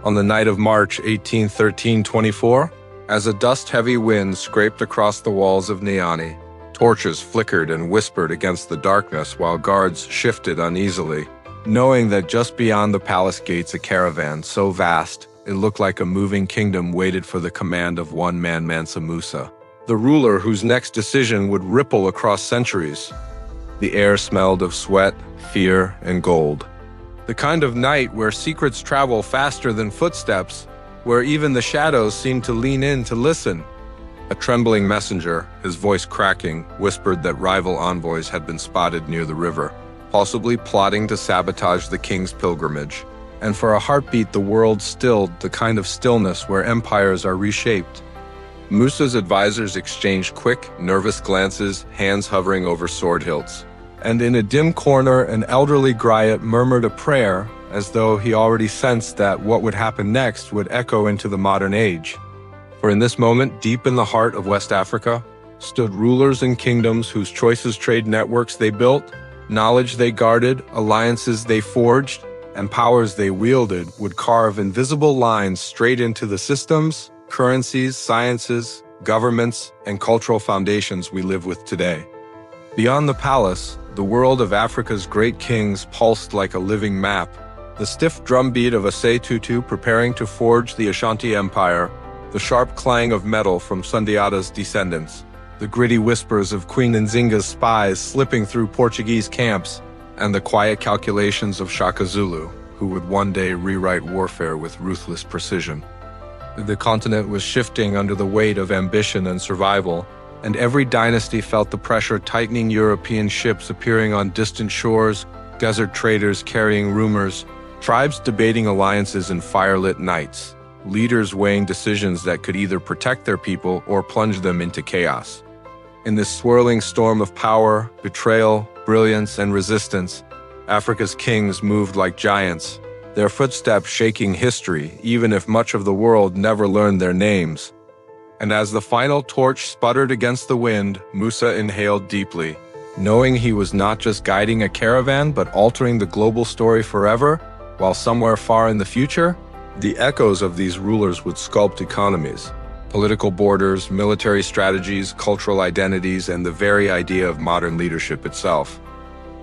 On the night of March 18, 1324, as a dust-heavy wind scraped across the walls of Niani, torches flickered and whispered against the darkness while guards shifted uneasily, knowing that just beyond the palace gates a caravan so vast it looked like a moving kingdom waited for the command of one man, Mansa Musa, the ruler whose next decision would ripple across centuries. The air smelled of sweat, fear, and gold. The kind of night where secrets travel faster than footsteps, where even the shadows seem to lean in to listen. A trembling messenger, his voice cracking, whispered that rival envoys had been spotted near the river, possibly plotting to sabotage the king's pilgrimage. And for a heartbeat, the world stilled, the kind of stillness where empires are reshaped. Musa's advisors exchanged quick, nervous glances, hands hovering over sword hilts. And in a dim corner, an elderly griot murmured a prayer, as though he already sensed that what would happen next would echo into the modern age. For in this moment, deep in the heart of West Africa, stood rulers and kingdoms whose choices trade networks they built, knowledge they guarded, alliances they forged, and powers they wielded would carve invisible lines straight into the systems, currencies, sciences, governments, and cultural foundations we live with today. Beyond the palace, the world of Africa's great kings pulsed like a living map, the stiff drumbeat of Osei Tutu preparing to forge the Ashanti Empire, the sharp clang of metal from Sundiata's descendants, the gritty whispers of Queen Nzinga's spies slipping through Portuguese camps, and the quiet calculations of Shaka Zulu, who would one day rewrite warfare with ruthless precision. The continent was shifting under the weight of ambition and survival, and every dynasty felt the pressure tightening. European ships appearing on distant shores, desert traders carrying rumors, tribes debating alliances in firelit nights, leaders weighing decisions that could either protect their people or plunge them into chaos. In this swirling storm of power, betrayal, brilliance, and resistance, Africa's kings moved like giants, their footsteps shaking history, even if much of the world never learned their names. And as the final torch sputtered against the wind, Musa inhaled deeply, knowing he was not just guiding a caravan but altering the global story forever, while somewhere far in the future, the echoes of these rulers would sculpt economies, political borders, military strategies, cultural identities, and the very idea of modern leadership itself.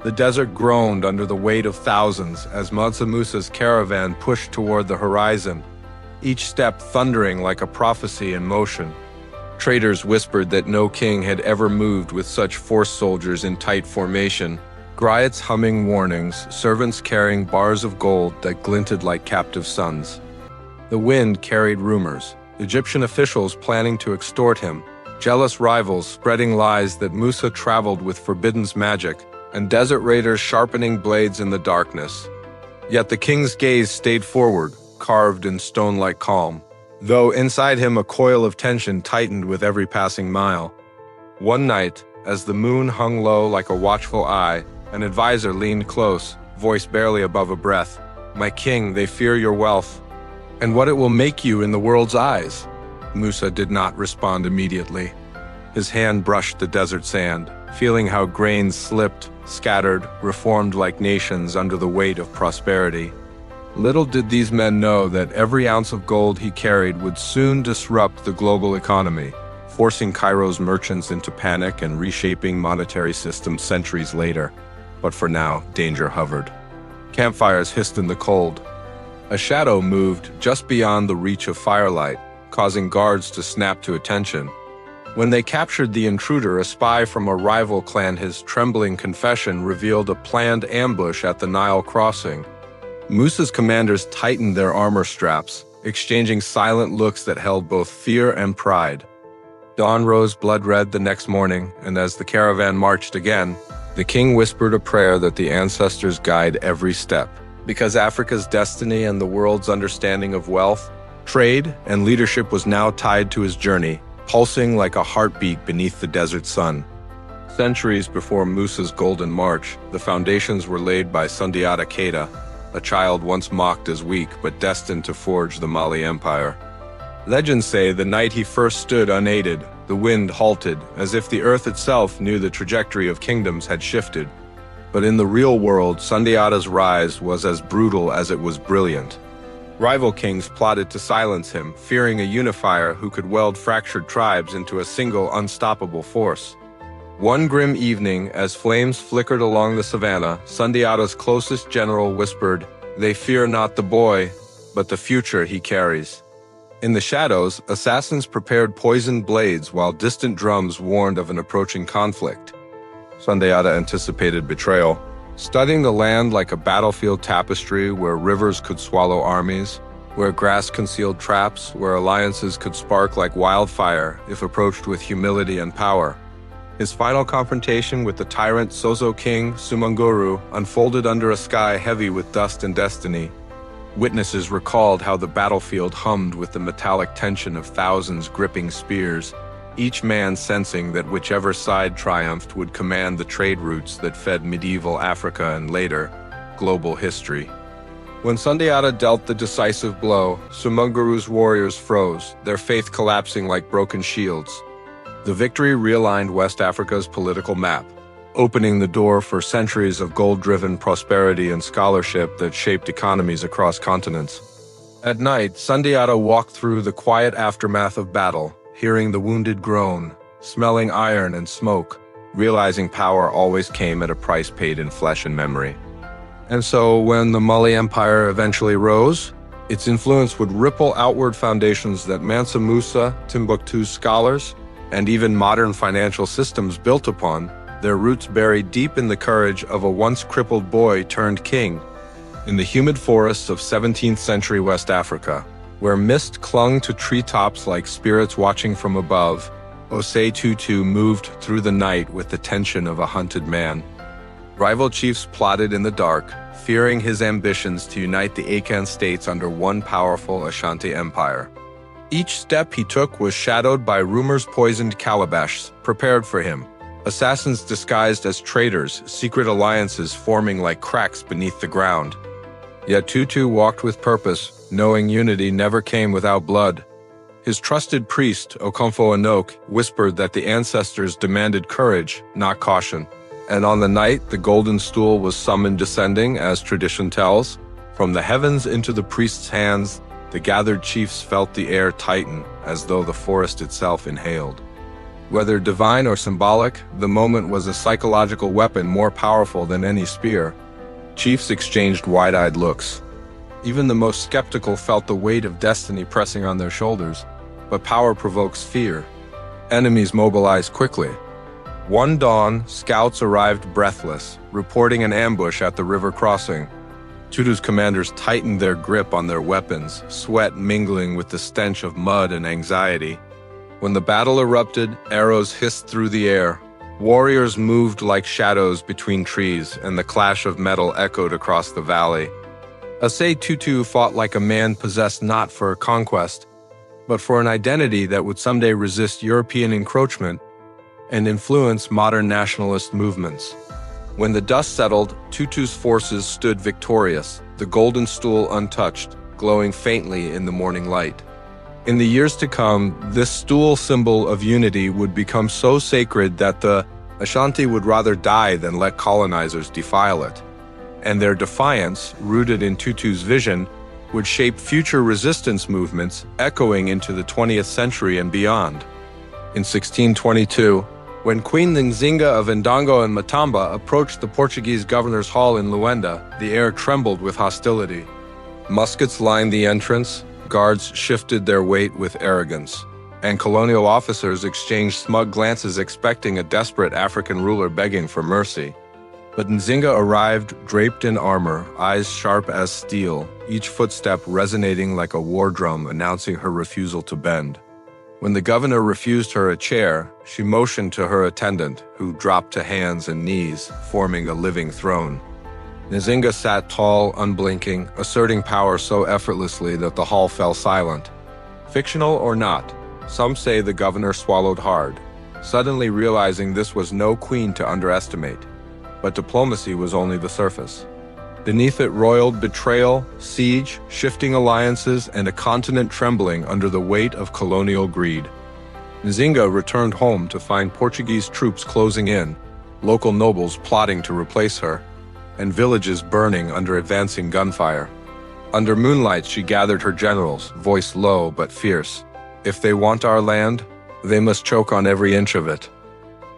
The desert groaned under the weight of thousands as Mansa Musa's caravan pushed toward the horizon, each step thundering like a prophecy in motion. Traders whispered that no king had ever moved with such force soldiers in tight formation, griots humming warnings, servants carrying bars of gold that glinted like captive suns. The wind carried rumors, Egyptian officials planning to extort him, jealous rivals spreading lies that Musa traveled with forbidden's magic, and desert raiders sharpening blades in the darkness. Yet the king's gaze stayed forward, carved in stone-like calm, though inside him a coil of tension tightened with every passing mile. One night, as the moon hung low like a watchful eye, an advisor leaned close, voice barely above a breath. "My king, they fear your wealth, and what it will make you in the world's eyes." Musa did not respond immediately. His hand brushed the desert sand, feeling how grains slipped, scattered, reformed like nations under the weight of prosperity. Little did these men know that every ounce of gold he carried would soon disrupt the global economy, forcing Cairo's merchants into panic and reshaping monetary systems centuries later. But for now, danger hovered. Campfires hissed in the cold. A shadow moved just beyond the reach of firelight, causing guards to snap to attention. When they captured the intruder, a spy from a rival clan, his trembling confession revealed a planned ambush at the Nile crossing. Musa's commanders tightened their armor straps, exchanging silent looks that held both fear and pride. Dawn rose blood-red the next morning, and as the caravan marched again, the king whispered a prayer that the ancestors guide every step. Because Africa's destiny and the world's understanding of wealth, trade, and leadership was now tied to his journey, pulsing like a heartbeat beneath the desert sun. Centuries before Musa's golden march, the foundations were laid by Sundiata Keita, a child once mocked as weak but destined to forge the Mali Empire. Legends say the night he first stood unaided, the wind halted, as if the earth itself knew the trajectory of kingdoms had shifted. But in the real world, Sundiata's rise was as brutal as it was brilliant. Rival kings plotted to silence him, fearing a unifier who could weld fractured tribes into a single unstoppable force. One grim evening, as flames flickered along the savannah, Sundiata's closest general whispered, "They fear not the boy, but the future he carries." In the shadows, assassins prepared poisoned blades while distant drums warned of an approaching conflict. Sundiata anticipated betrayal, studying the land like a battlefield tapestry where rivers could swallow armies, where grass concealed traps, where alliances could spark like wildfire if approached with humility and power. His final confrontation with the tyrant Sozo king, Sumanguru, unfolded under a sky heavy with dust and destiny. Witnesses recalled how the battlefield hummed with the metallic tension of thousands gripping spears, each man sensing that whichever side triumphed would command the trade routes that fed medieval Africa and later, global history. When Sundiata dealt the decisive blow, Sumanguru's warriors froze, their faith collapsing like broken shields. The victory realigned West Africa's political map, opening the door for centuries of gold-driven prosperity and scholarship that shaped economies across continents. At night, Sundiata walked through the quiet aftermath of battle, hearing the wounded groan, smelling iron and smoke, realizing power always came at a price paid in flesh and memory. And so, when the Mali Empire eventually rose, its influence would ripple outward foundations that Mansa Musa, Timbuktu's scholars, and even modern financial systems built upon, their roots buried deep in the courage of a once crippled boy turned king. In the humid forests of 17th century West Africa, where mist clung to treetops like spirits watching from above, Osei Tutu moved through the night with the tension of a hunted man. Rival chiefs plotted in the dark, fearing his ambitions to unite the Akan states under one powerful Ashanti empire. Each step he took was shadowed by rumors poisoned calabashes prepared for him, assassins disguised as traitors, secret alliances forming like cracks beneath the ground. Yet Tutu walked with purpose, knowing unity never came without blood. His trusted priest, Okomfo Anok, whispered that the ancestors demanded courage, not caution. And on the night the golden stool was summoned descending, as tradition tells, from the heavens into the priest's hands, the gathered chiefs felt the air tighten, as though the forest itself inhaled. Whether divine or symbolic, the moment was a psychological weapon more powerful than any spear. Chiefs exchanged wide-eyed looks. Even the most skeptical felt the weight of destiny pressing on their shoulders, but power provokes fear. Enemies mobilized quickly. One dawn, scouts arrived breathless, reporting an ambush at the river crossing. Tutu's commanders tightened their grip on their weapons, sweat mingling with the stench of mud and anxiety. When the battle erupted, arrows hissed through the air. Warriors moved like shadows between trees, and the clash of metal echoed across the valley. Osei Tutu fought like a man possessed not for conquest, but for an identity that would someday resist European encroachment and influence modern nationalist movements. When the dust settled, Tutu's forces stood victorious, the golden stool untouched, glowing faintly in the morning light. In the years to come, this stool symbol of unity would become so sacred that the Ashanti would rather die than let colonizers defile it. And their defiance, rooted in Tutu's vision, would shape future resistance movements echoing into the 20th century and beyond. In 1622, when Queen Nzinga of Ndongo and Matamba approached the Portuguese governor's hall in Luanda, the air trembled with hostility. Muskets lined the entrance, guards shifted their weight with arrogance, and colonial officers exchanged smug glances expecting a desperate African ruler begging for mercy. But Nzinga arrived draped in armor, eyes sharp as steel, each footstep resonating like a war drum announcing her refusal to bend. When the governor refused her a chair, she motioned to her attendant, who dropped to hands and knees, forming a living throne. Nzinga sat tall, unblinking, asserting power so effortlessly that the hall fell silent. Fictional or not, some say the governor swallowed hard, suddenly realizing this was no queen to underestimate. But diplomacy was only the surface. Beneath it roiled betrayal, siege, shifting alliances, and a continent trembling under the weight of colonial greed. Nzinga returned home to find Portuguese troops closing in, local nobles plotting to replace her, and villages burning under advancing gunfire. Under moonlight, she gathered her generals, voice low but fierce. If they want our land, they must choke on every inch of it.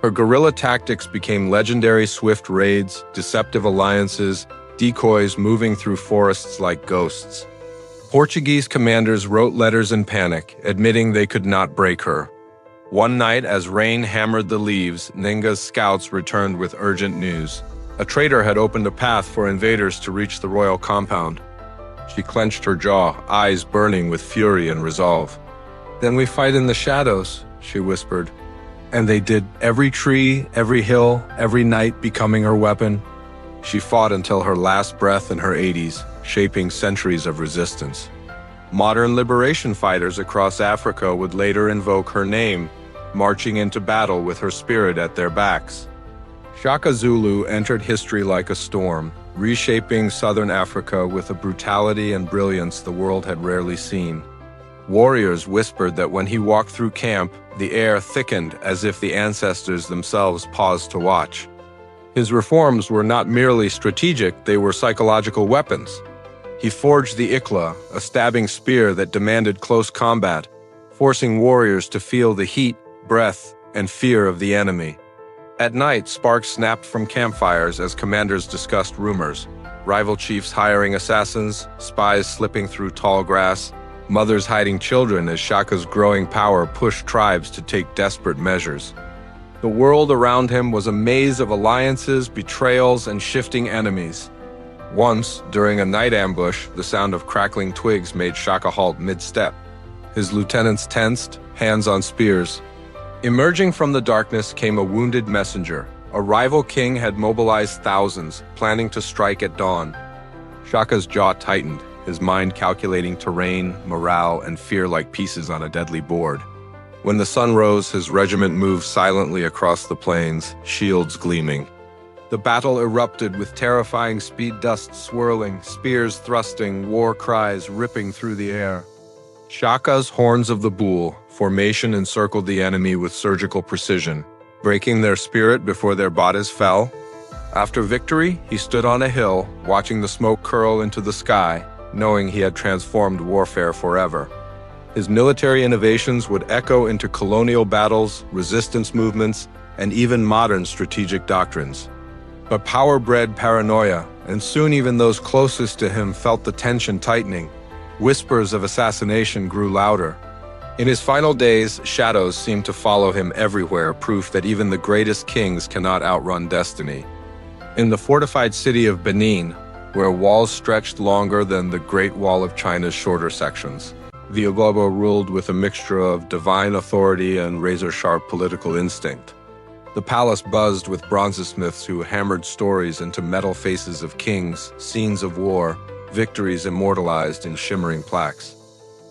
Her guerrilla tactics became legendary: swift raids, deceptive alliances, decoys moving through forests like ghosts. Portuguese commanders wrote letters in panic, admitting they could not break her. One night, as rain hammered the leaves, Nzinga's scouts returned with urgent news. A traitor had opened a path for invaders to reach the royal compound. She clenched her jaw, eyes burning with fury and resolve. "Then we fight in the shadows," she whispered. And they did, every tree, every hill, every night becoming her weapon. She fought until her last breath in her 80s, shaping centuries of resistance. Modern liberation fighters across Africa would later invoke her name, marching into battle with her spirit at their backs. Shaka Zulu entered history like a storm, reshaping southern Africa with a brutality and brilliance the world had rarely seen. Warriors whispered that when he walked through camp, the air thickened as if the ancestors themselves paused to watch. His reforms were not merely strategic, they were psychological weapons. He forged the ikla, a stabbing spear that demanded close combat, forcing warriors to feel the heat, breath, and fear of the enemy. At night, sparks snapped from campfires as commanders discussed rumors. Rival chiefs hiring assassins, spies slipping through tall grass, mothers hiding children as Shaka's growing power pushed tribes to take desperate measures. The world around him was a maze of alliances, betrayals, and shifting enemies. Once, during a night ambush, the sound of crackling twigs made Shaka halt mid-step. His lieutenants tensed, hands on spears. Emerging from the darkness came a wounded messenger. A rival king had mobilized thousands, planning to strike at dawn. Shaka's jaw tightened, his mind calculating terrain, morale, and fear like pieces on a deadly board. When the sun rose, his regiment moved silently across the plains, shields gleaming. The battle erupted with terrifying speed, dust swirling, spears thrusting, war cries ripping through the air. Shaka's horns of the bull formation encircled the enemy with surgical precision, breaking their spirit before their bodies fell. After victory, he stood on a hill, watching the smoke curl into the sky, knowing he had transformed warfare forever. His military innovations would echo into colonial battles, resistance movements, and even modern strategic doctrines. But power bred paranoia, and soon even those closest to him felt the tension tightening. Whispers of assassination grew louder. In his final days, shadows seemed to follow him everywhere, proof that even the greatest kings cannot outrun destiny. In the fortified city of Benin, where walls stretched longer than the Great Wall of China's shorter sections, the Igbo ruled with a mixture of divine authority and razor-sharp political instinct. The palace buzzed with bronzesmiths who hammered stories into metal faces of kings, scenes of war, victories immortalized in shimmering plaques.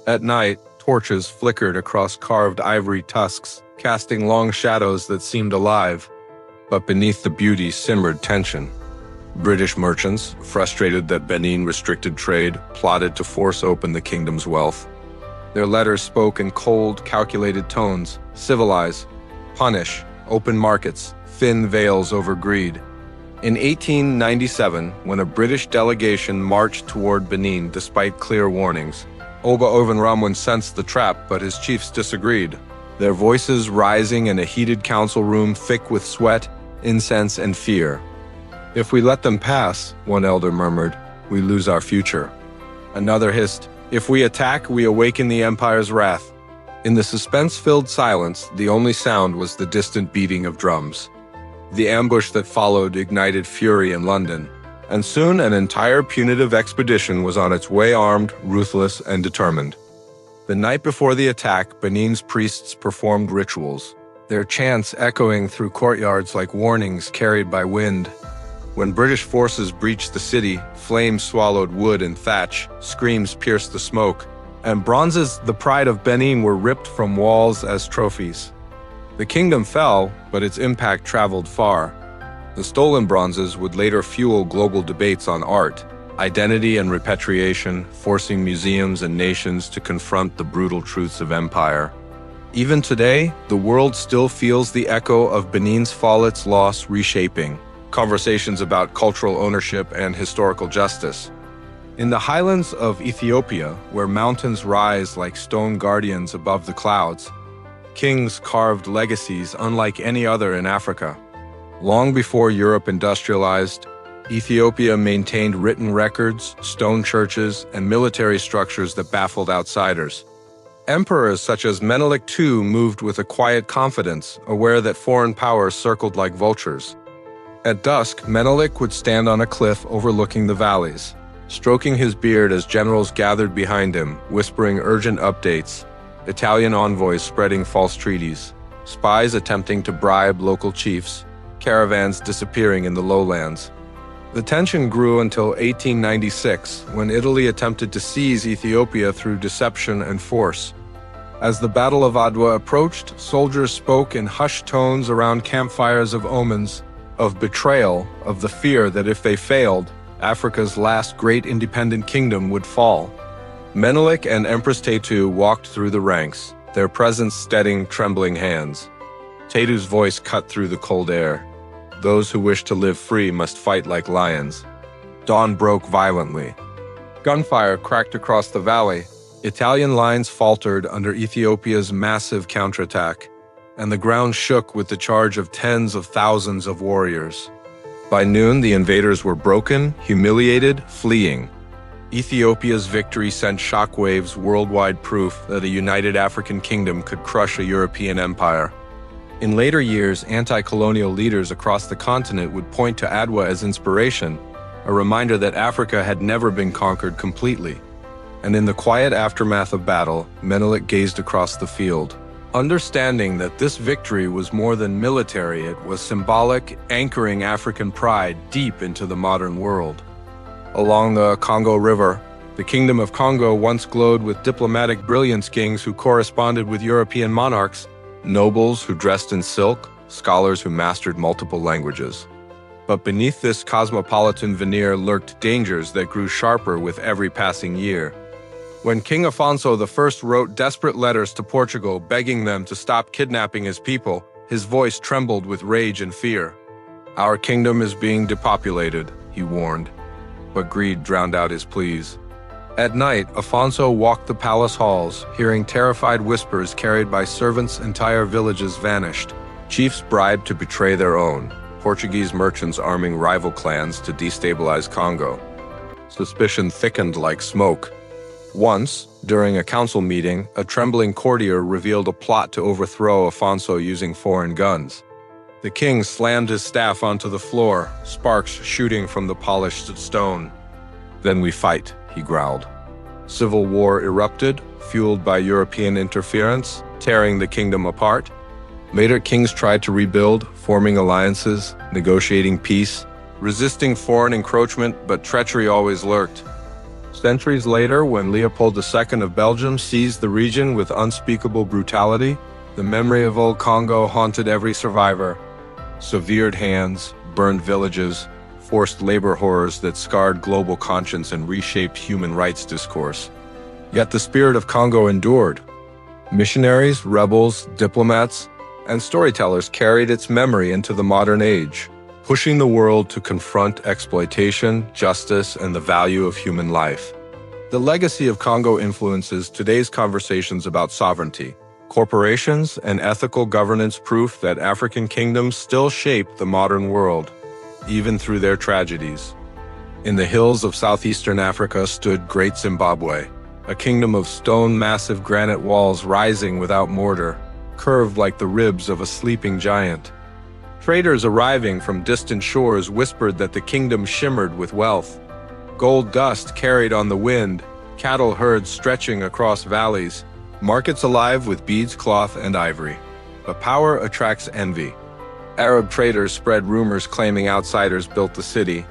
At night, torches flickered across carved ivory tusks, casting long shadows that seemed alive. But beneath the beauty simmered tension. British merchants, frustrated that Benin restricted trade, plotted to force open the kingdom's wealth. Their letters spoke in cold, calculated tones: civilize, punish, open markets, thin veils over greed. In 1897, when a British delegation marched toward Benin despite clear warnings, Oba Ovenramwen sensed the trap, but his chiefs disagreed, their voices rising in a heated council room thick with sweat, incense, and fear. "If we let them pass," one elder murmured, "we lose our future." Another hissed, "If we attack, we awaken the empire's wrath." In the suspense-filled silence, the only sound was the distant beating of drums. The ambush that followed ignited fury in London, and soon an entire punitive expedition was on its way, armed, ruthless, and determined. The night before the attack, Benin's priests performed rituals, their chants echoing through courtyards like warnings carried by wind. When British forces breached the city, flames swallowed wood and thatch, screams pierced the smoke, and bronzes, the pride of Benin, were ripped from walls as trophies. The kingdom fell, but its impact traveled far. The stolen bronzes would later fuel global debates on art, identity, and repatriation, forcing museums and nations to confront the brutal truths of empire. Even today, the world still feels the echo of Benin's fall, its loss reshaping conversations about cultural ownership and historical justice. In the highlands of Ethiopia, where mountains rise like stone guardians above the clouds, kings carved legacies unlike any other in Africa. Long before Europe industrialized, Ethiopia maintained written records, stone churches, and military structures that baffled outsiders. Emperors such as Menelik II moved with a quiet confidence, aware that foreign powers circled like vultures. At dusk, Menelik would stand on a cliff overlooking the valleys, stroking his beard as generals gathered behind him, whispering urgent updates, Italian envoys spreading false treaties, spies attempting to bribe local chiefs, caravans disappearing in the lowlands. The tension grew until 1896, when Italy attempted to seize Ethiopia through deception and force. As the Battle of Adwa approached, soldiers spoke in hushed tones around campfires of omens, of betrayal, of the fear that if they failed, Africa's last great independent kingdom would fall. Menelik and Empress Tutu walked through the ranks, their presence steadying trembling hands. Tutu's voice cut through the cold air. Those who wish to live free must fight like lions. Dawn broke violently. Gunfire cracked across the valley. Italian lines faltered under Ethiopia's massive counterattack, and the ground shook with the charge of tens of thousands of warriors. By noon, the invaders were broken, humiliated, fleeing. Ethiopia's victory sent shockwaves worldwide, proof that a united African kingdom could crush a European empire. In later years, anti-colonial leaders across the continent would point to Adwa as inspiration, a reminder that Africa had never been conquered completely. And in the quiet aftermath of battle, Menelik gazed across the field. Understanding that this victory was more than military, it was symbolic, anchoring African pride deep into the modern world. Along the Congo River, the Kingdom of Congo once glowed with diplomatic brilliance, kings who corresponded with European monarchs, nobles who dressed in silk, scholars who mastered multiple languages. But beneath this cosmopolitan veneer lurked dangers that grew sharper with every passing year. When King Afonso I wrote desperate letters to Portugal begging them to stop kidnapping his people, his voice trembled with rage and fear. "Our kingdom is being depopulated," he warned. But greed drowned out his pleas. At night, Afonso walked the palace halls, hearing terrified whispers carried by servants. Entire villages vanished. Chiefs bribed to betray their own. Portuguese merchants arming rival clans to destabilize Congo. Suspicion thickened like smoke. Once, during a council meeting, a trembling courtier revealed a plot to overthrow Afonso using foreign guns. The king slammed his staff onto the floor, sparks shooting from the polished stone. "Then we fight," he growled. Civil war erupted, fueled by European interference, tearing the kingdom apart. Later kings tried to rebuild, forming alliances, negotiating peace, resisting foreign encroachment, but treachery always lurked. Centuries later, when Leopold II of Belgium seized the region with unspeakable brutality, the memory of old Congo haunted every survivor. Severed hands, burned villages, forced labor horrors that scarred global conscience and reshaped human rights discourse. Yet the spirit of Congo endured. Missionaries, rebels, diplomats, and storytellers carried its memory into the modern age, pushing the world to confront exploitation, justice, and the value of human life. The legacy of Congo influences today's conversations about sovereignty, corporations, and ethical governance, proof that African kingdoms still shape the modern world, even through their tragedies. In the hills of southeastern Africa stood Great Zimbabwe, a kingdom of stone, massive granite walls rising without mortar, curved like the ribs of a sleeping giant. Traders arriving from distant shores whispered that the kingdom shimmered with wealth. Gold dust carried on the wind, cattle herds stretching across valleys, markets alive with beads, cloth, and ivory. But power attracts envy. Arab traders spread rumors claiming outsiders built the city.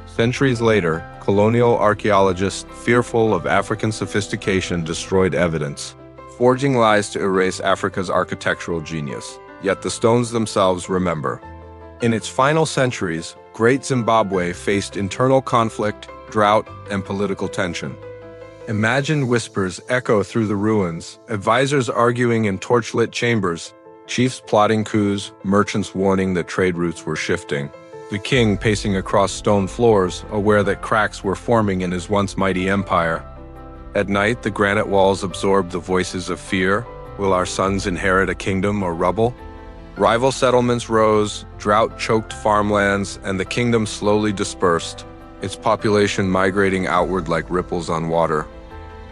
Centuries later, colonial archaeologists, fearful of African sophistication, destroyed evidence, forging lies to erase Africa's architectural genius. Yet the stones themselves remember. In its final centuries, Great Zimbabwe faced internal conflict, drought, and political tension. Imagined whispers echo through the ruins, advisors arguing in torchlit chambers, chiefs plotting coups, merchants warning that trade routes were shifting. the king pacing across stone floors, aware that cracks were forming in his once mighty empire. At night, the granite walls absorbed the voices of fear. Will our sons inherit a kingdom or rubble? Rival settlements rose, drought-choked farmlands, and the kingdom slowly dispersed, its population migrating outward like ripples on water.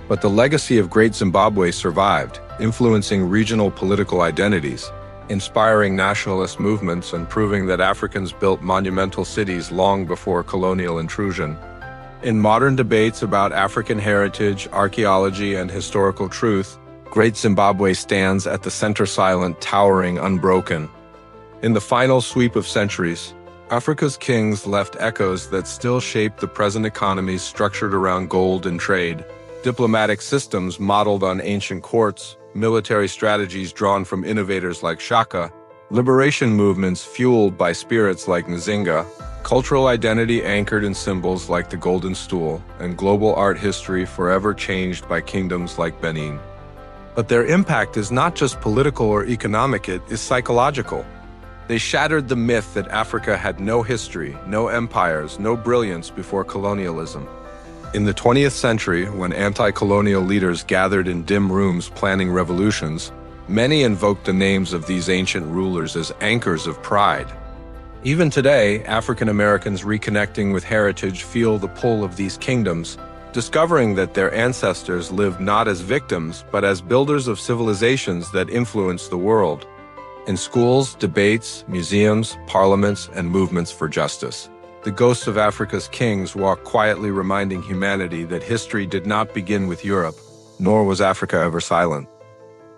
But the legacy of Great Zimbabwe survived, influencing regional political identities, inspiring nationalist movements, and proving that Africans built monumental cities long before colonial intrusion. In modern debates about African heritage, archaeology, and historical truth, Great Zimbabwe stands at the center, silent, towering, unbroken. In the final sweep of centuries, Africa's kings left echoes that still shape the present economies structured around gold and trade, diplomatic systems modeled on ancient courts, military strategies drawn from innovators like Shaka, liberation movements fueled by spirits like Nzinga, cultural identity anchored in symbols like the Golden Stool, and global art history forever changed by kingdoms like Benin. But their impact is not just political or economic, it is psychological. They shattered the myth that Africa had no history, no empires, no brilliance before colonialism. In the 20th century, when anti-colonial leaders gathered in dim rooms planning revolutions, many invoked the names of these ancient rulers as anchors of pride. Even today, African Americans reconnecting with heritage feel the pull of these kingdoms, discovering that their ancestors lived not as victims, but as builders of civilizations that influenced the world. In schools, debates, museums, parliaments, and movements for justice, the ghosts of Africa's kings walk quietly, reminding humanity that history did not begin with Europe, nor was Africa ever silent.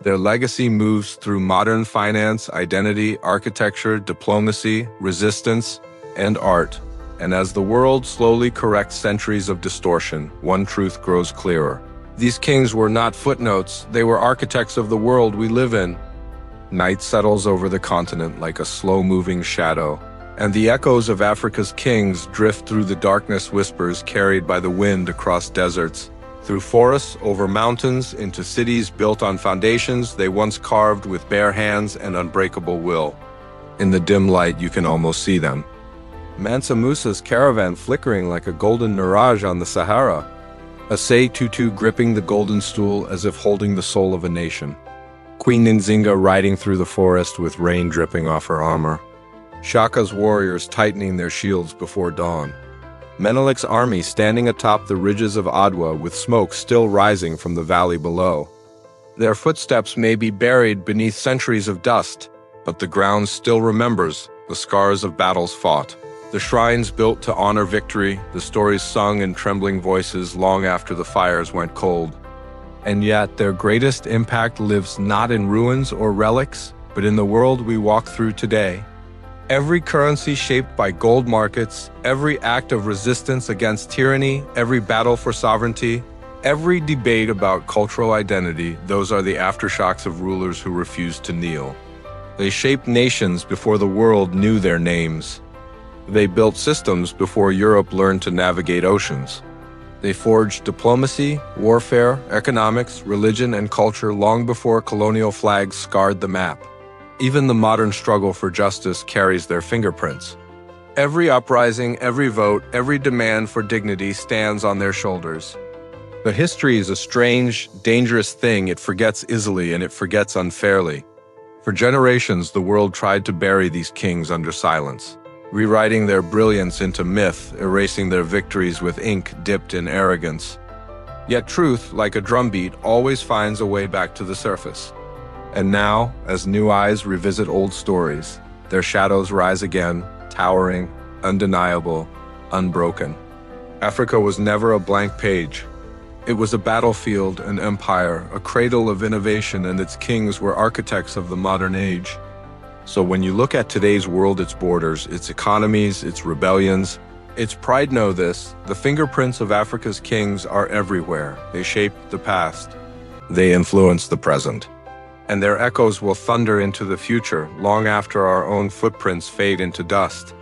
Their legacy moves through modern finance, identity, architecture, diplomacy, resistance, and art. And as the world slowly corrects centuries of distortion, one truth grows clearer. These kings were not footnotes, they were architects of the world we live in. Night settles over the continent like a slow-moving shadow, and the echoes of Africa's kings drift through the darkness, whispers carried by the wind across deserts, through forests, over mountains, into cities built on foundations they once carved with bare hands and unbreakable will. In the dim light, you can almost see them. Mansa Musa's caravan flickering like a golden mirage on the Sahara. Osei Tutu gripping the golden stool as if holding the soul of a nation. Queen Nzinga riding through the forest with rain dripping off her armor. Shaka's warriors tightening their shields before dawn. Menelik's army standing atop the ridges of Adwa with smoke still rising from the valley below. Their footsteps may be buried beneath centuries of dust, but the ground still remembers the scars of battles fought. The shrines built to honor victory, the stories sung in trembling voices long after the fires went cold. And yet their greatest impact lives not in ruins or relics, but in the world we walk through today. Every currency shaped by gold markets, every act of resistance against tyranny, every battle for sovereignty, every debate about cultural identity, those are the aftershocks of rulers who refused to kneel. They shaped nations before the world knew their names. They built systems before Europe learned to navigate oceans. They forged diplomacy, warfare, economics, religion, and culture long before colonial flags scarred the map. Even the modern struggle for justice carries their fingerprints. Every uprising, every vote, every demand for dignity stands on their shoulders. But history is a strange, dangerous thing. It forgets easily and it forgets unfairly. For generations, the world tried to bury these kings under silence, rewriting their brilliance into myth, erasing their victories with ink dipped in arrogance. Yet truth, like a drumbeat, always finds a way back to the surface. And now, as new eyes revisit old stories, their shadows rise again, towering, undeniable, unbroken. Africa was never a blank page. It was a battlefield, an empire, a cradle of innovation, and its kings were architects of the modern age. So when you look at today's world, its borders, its economies, its rebellions, its pride, know this: the fingerprints of Africa's kings are everywhere. They shaped the past. They influence the present. And their echoes will thunder into the future long after our own footprints fade into dust.